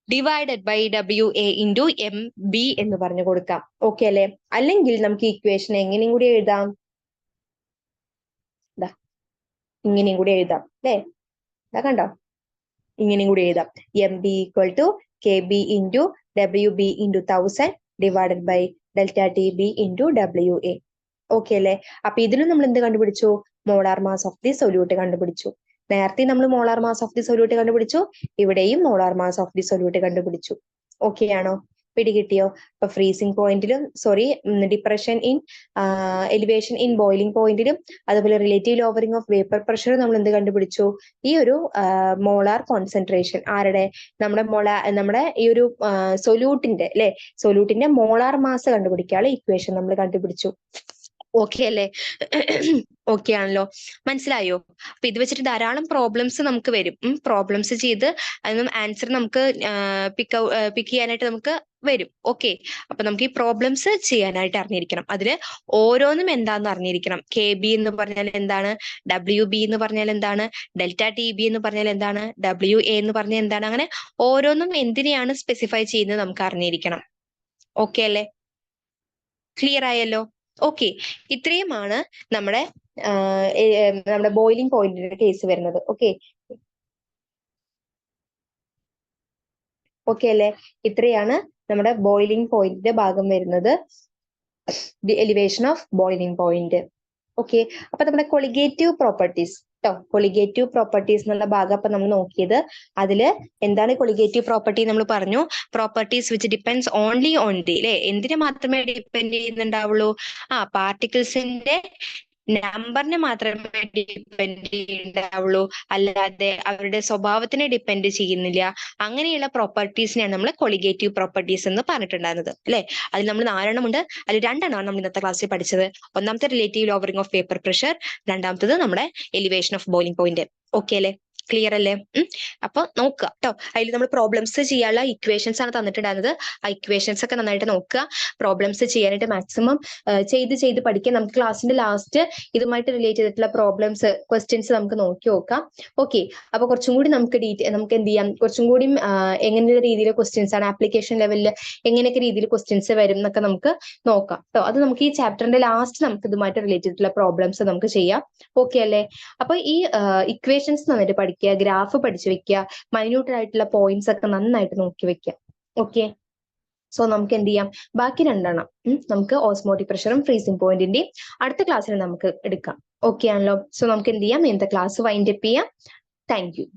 divided by WA × MB എന്ന് പറഞ്ഞു കൊടുക്കാം. ഓക്കെ അല്ലെ? അല്ലെങ്കിൽ നമുക്ക് ഇക്വേഷൻ എങ്ങനെയും കൂടി എഴുതാം, ഇങ്ങനെയും കൂടി എഴുതാം അല്ലെ? കണ്ടോ? ഇങ്ങനെയും കൂടി എഴുതാം. MB equal to KB × WB × 1000 divided by delta TB × WA. Okay അല്ലെ? അപ്പൊ ഇതിലും നമ്മൾ എന്ത് കണ്ടുപിടിച്ചു? Molar mass of the solute കണ്ടുപിടിച്ചു. നേരത്തെ നമ്മൾ molar mass of the solute കണ്ടുപിടിച്ചു, ഇവിടെയും molar mass of the solute കണ്ടുപിടിച്ചു. ഓക്കെ ആണോ? പിടികിട്ടിയോ? ഇപ്പൊ ഫ്രീസിംഗ് പോയിന്റിലും depression in elevation in boiling പോയിന്റിലും അതുപോലെ relative lowering of vapour pressure നമ്മൾ എന്ത് കണ്ടുപിടിച്ചു? ഈ ഒരു മോളാർ കോൺസെൻട്രേഷൻ ആരുടെ നമ്മുടെ ഈ ഒരു സൊല്യൂട്ടിന്റെ അല്ലെ, സൊല്യൂട്ടിന്റെ മോളാർ മാസ് കണ്ടുപിടിക്കാനുള്ള ഇക്വേഷൻ നമ്മൾ കണ്ടുപിടിച്ചു. ഓക്കെ അല്ലേ? ഓക്കെ ആണല്ലോ, മനസ്സിലായോ? അപ്പൊ ഇത് വെച്ചിട്ട് ധാരാളം പ്രോബ്ലംസ് നമുക്ക് വരും. പ്രോബ്ലംസ് ചെയ്ത് അതിനും ആൻസർ നമുക്ക് പിക്ക് ചെയ്യാനായിട്ട് നമുക്ക് വരും. ഓക്കെ, അപ്പൊ നമുക്ക് ഈ പ്രോബ്ലംസ് ചെയ്യാനായിട്ട് അറിഞ്ഞിരിക്കണം. അതില് ഓരോന്നും എന്താന്ന് അറിഞ്ഞിരിക്കണം. KB എന്ന് പറഞ്ഞാൽ എന്താണ്, WB എന്ന് പറഞ്ഞാൽ എന്താണ്, ഡെൽറ്റ TB എന്ന് പറഞ്ഞാൽ എന്താണ്, WA എന്ന് പറഞ്ഞാൽ എന്താണ്, അങ്ങനെ ഓരോന്നും എന്തിനെയാണ് സ്പെസിഫൈ ചെയ്യുന്നത് നമുക്ക് അറിഞ്ഞിരിക്കണം. ഓക്കെ അല്ലേ? ക്ലിയർ ആയല്ലോ? ഓക്കെ, ഇത്രയുമാണ് നമ്മുടെ ബോയിലിംഗ് പോയിന്റിന്റെ കേസ് വരുന്നത്. ഓക്കെ ഓക്കെ അല്ലേ? ഇത്രയാണ് നമ്മുടെ ബോയിലിംഗ് പോയിന്റിന്റെ ഭാഗം വരുന്നത്, the elevation of boiling point. Okay, അപ്പൊ നമ്മുടെ കൊളിഗേറ്റീവ് പ്രോപ്പർട്ടീസ് ട്ടോ, കൊളിഗേറ്റീവ് പ്രോപ്പർട്ടീസ് എന്നുള്ള ഭാഗം അപ്പൊ നമ്മൾ നോക്കിയത്. അതില് എന്താണ് കൊളിഗേറ്റീവ് പ്രോപ്പർട്ടി? നമ്മൾ പറഞ്ഞു properties which depends only on the അല്ലെ, എന്തിനെ മാത്രമേ ഡിപ്പെൻഡ് ചെയ്യുന്നുണ്ടാവുള്ളൂ? പാർട്ടിക്കിൾസിന്റെ നമ്പറിനെ മാത്രമേ ഡിപ്പെൻഡ് ചെയ്യുന്നുണ്ടാവുള്ളൂ, അല്ലാതെ അവരുടെ സ്വഭാവത്തിനെ ഡിപ്പെൻഡ് ചെയ്യുന്നില്ല. അങ്ങനെയുള്ള പ്രോപ്പർട്ടീസിനെയാണ് നമ്മൾ കൊളിഗേറ്റീവ് പ്രോപ്പർട്ടീസ് എന്ന് പറഞ്ഞിട്ടുണ്ടായിരുന്നത് അല്ലെ. അതിൽ നമ്മൾ 4 ഉണ്ട്, അതിൽ 2 നമ്മൾ ഇന്നത്തെ ക്ലാസ്സിൽ പഠിച്ചത്. ഒന്നാമത്തെ relative lowering of vapour pressure, രണ്ടാമത്തത് നമ്മുടെ elevation of boiling point. Okay അല്ലേ? ക്ലിയർ അല്ലേ? അപ്പൊ നോക്കുക കേട്ടോ, അതിൽ നമ്മൾ പ്രോബ്ലംസ് ചെയ്യാനുള്ള ഇക്വേഷൻസ് ആണ് തന്നിട്ടുണ്ടായിരുന്നത്. ആ ഇക്വേഷൻസ് ഒക്കെ നന്നായിട്ട് നോക്കുക, പ്രോബ്ലംസ് ചെയ്യാനായിട്ട് മാക്സിമം ചെയ്ത് പഠിക്കുക. നമുക്ക് ക്ലാസ്സിന്റെ ലാസ്റ്റ് ഇതുമായിട്ട് റിലേറ്റ് ചെയ്തിട്ടുള്ള പ്രോബ്ലംസ് ക്വസ്റ്റ്യൻസ് നമുക്ക് നോക്കി നോക്കാം. ഓക്കെ, അപ്പൊ കുറച്ചും കൂടി നമുക്ക് എന്ത് ചെയ്യാം, കുറച്ചും കൂടി എങ്ങനെയുള്ള രീതിയിൽ ക്വസ്റ്റ്യൻസ് ആണ്, ആപ്ലിക്കേഷൻ ലെവലിൽ എങ്ങനെയൊക്കെ രീതിയിൽ ക്വസ്റ്റ്യൻസ് വരും എന്നൊക്കെ നമുക്ക് നോക്കാം കേട്ടോ. അത് നമുക്ക് ഈ ചാപ്റ്ററിന്റെ ലാസ്റ്റ് നമുക്ക് ഇതുമായിട്ട് റിലേറ്റ് ചെയ്തിട്ടുള്ള പ്രോബ്ലംസ് നമുക്ക് ചെയ്യാം. ഓക്കെ അല്ലേ? അപ്പൊ ഈ ഇക്വേഷൻസ് നന്നായിട്ട് പഠിക്കുക, ഗ്രാഫ് പഠിച്ചു വെക്കുക, മൈന്യൂട്ട് ആയിട്ടുള്ള പോയിന്റ്സ് ഒക്കെ നന്നായിട്ട് നോക്കി വെക്കുക. ഓക്കെ, സോ നമുക്ക് എന്ത് ചെയ്യാം, ബാക്കി 2 നമുക്ക് ഓസ്മോട്ടിക് പ്രഷറും ഫ്രീസിംഗ് പോയിന്റിന്റെയും അടുത്ത ക്ലാസ്സിൽ നമുക്ക് എടുക്കാം. ഓക്കെ ആണല്ലോ? സോ നമുക്ക് എന്ത് ചെയ്യാം, ഇന്നത്തെ ക്ലാസ് വൈൻഡ് അപ്പ് ചെയ്യാം. Thank you.